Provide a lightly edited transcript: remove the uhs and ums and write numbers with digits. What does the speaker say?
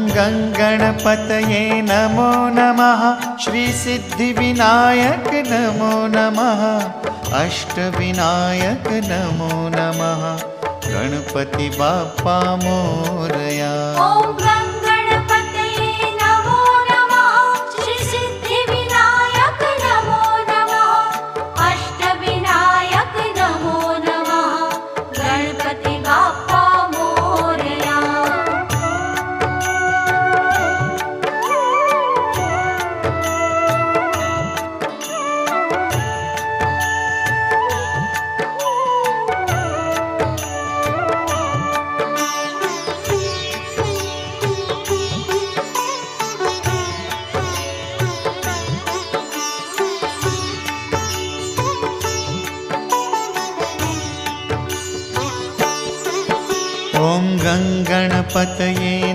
गणपतये नमो नमः। श्रीसिद्धिविनायक नमो नमः। अष्टविनायक नमो नमः। गणपति बाप्पा मोरया। ॐ गणपतये नमो नमः। श्रीसिद्धिविनायक नमो नमः। अष्टविनायक नमो नमः। गणपति बाप्पा मोरया। ॐ गणपतये